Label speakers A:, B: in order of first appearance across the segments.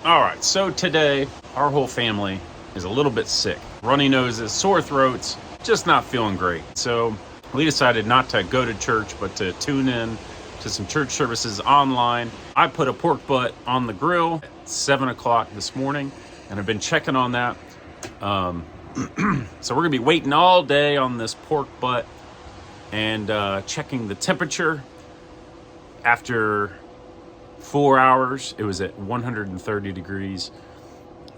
A: All right, so today our whole family is a little bit sick. Runny noses, sore throats, just not feeling great. So we decided not to go to church, but to tune in to some church services online. I put a pork butt on the grill at 7 o'clock this morning, and I've been checking on that. So we're gonna be waiting all day on this pork butt and checking the temperature. After 4 hours, it was at 130 degrees.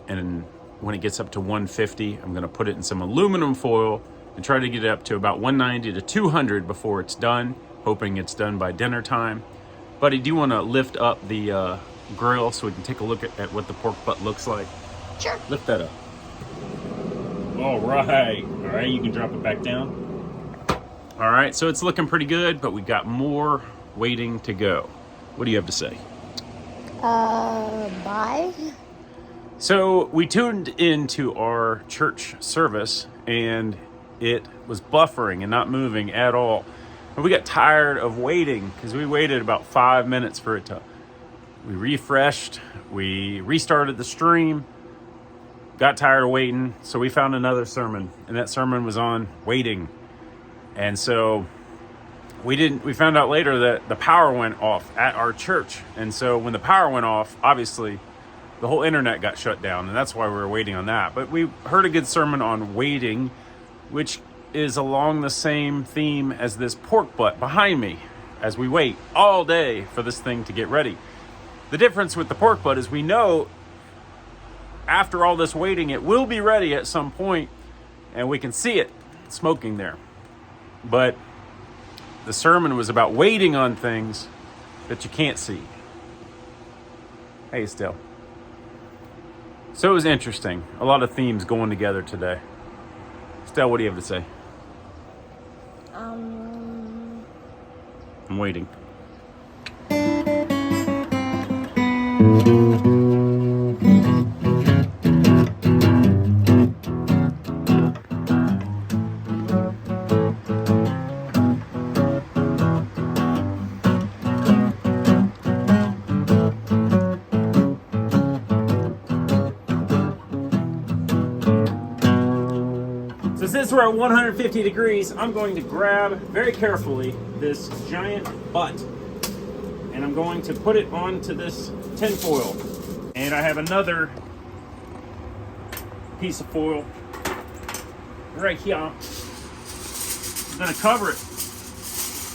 A: And when it gets up to 150, I'm gonna put it in some aluminum foil and try to get it up to about 190 to 200 before it's done, hoping it's done by dinner time. But I do wanna lift up the grill so we can take a look at what the pork butt looks like.
B: Sure.
A: Lift that up. All right, you can drop it back down. All right, so it's looking pretty good, but we got more waiting to go. What do you have to say?
B: Bye.
A: So we tuned into our church service and it was buffering and not moving at all. And we got tired of waiting because we waited about 5 minutes for it to, we refreshed, we restarted the stream, got tired of waiting. So we found another sermon, and that sermon was on waiting. And so we found out later that the power went off at our church. And so when the power went off, obviously the whole internet got shut down, and that's why we were waiting on that. But we heard a good sermon on waiting, which is along the same theme as this pork butt behind me as we wait all day for this thing to get ready. The difference with the pork butt is we know after all this waiting, it will be ready at some point, and we can see it smoking there. But the sermon was about waiting on things that you can't see. Hey, Estelle. So it was interesting. A lot of themes going together today. Estelle, what do you have to say? I'm waiting. So since we're at 150 degrees, I'm going to grab very carefully this giant butt and I'm going to put it onto this tin foil. And I have another piece of foil right here. I'm gonna cover it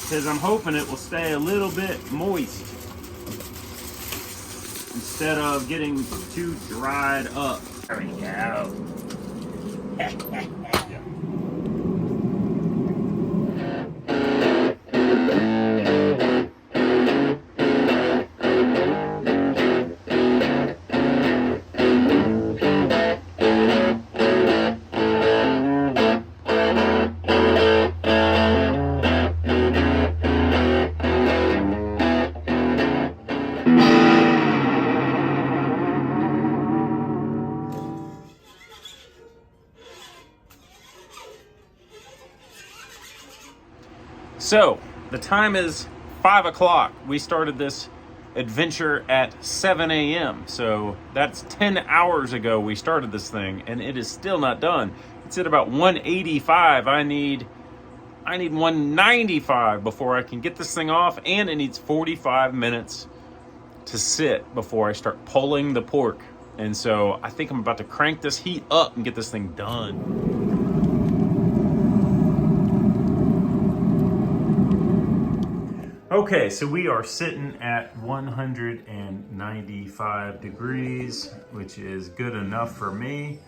A: because I'm hoping it will stay a little bit moist instead of getting too dried up. There we go. So the time is 5 o'clock. We started this adventure at 7 a.m. So that's 10 hours ago we started this thing, and it is still not done. It's at about 185. I need 195 before I can get this thing off, and it needs 45 minutes to sit before I start pulling the pork. And so I think I'm about to crank this heat up and get this thing done. Okay, so we are sitting at 195 degrees, which is good enough for me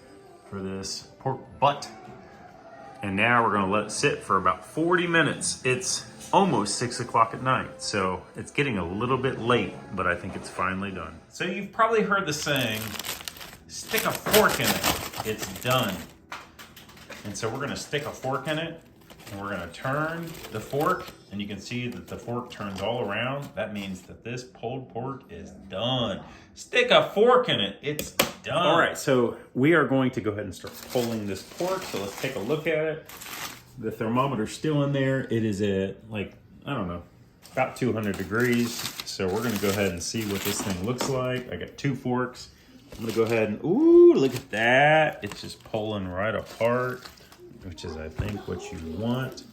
A: for this pork butt. And now we're gonna let it sit for about 40 minutes. It's almost 6 o'clock at night, so it's getting a little bit late, but I think it's finally done. So you've probably heard the saying, stick a fork in it, it's done. And so we're gonna stick a fork in it, and we're gonna turn the fork, and you can see that the fork turns all around. That means that this pulled pork is done. Stick a fork in it, it's done. All right, so we are going to go ahead and start pulling this pork. So let's take a look at it. The thermometer's still in there. It is at about 200 degrees. So we're gonna go ahead and see what this thing looks like. I got 2 forks. I'm gonna go ahead and, ooh, look at that. It's just pulling right apart, which is, I think, what you want.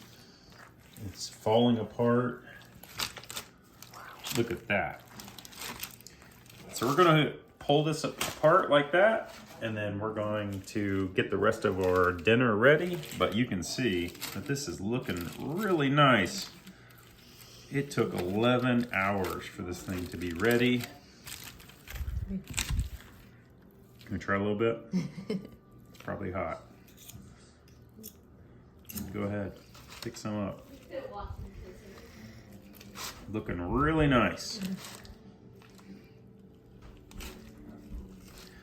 A: It's falling apart. Look at that. So we're gonna pull this apart like that, and then we're going to get the rest of our dinner ready. But you can see that this is looking really nice. It took 11 hours for this thing to be ready. Can we try a little bit? It's probably hot. Go ahead, pick some up. Looking really nice.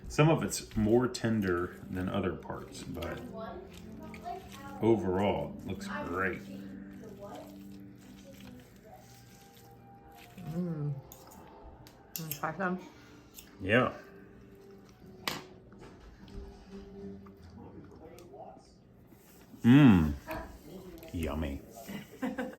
A: Some of it's more tender than other parts, but overall, it looks great.
B: Wanna try some?
A: Yeah. Mmm. Yummy.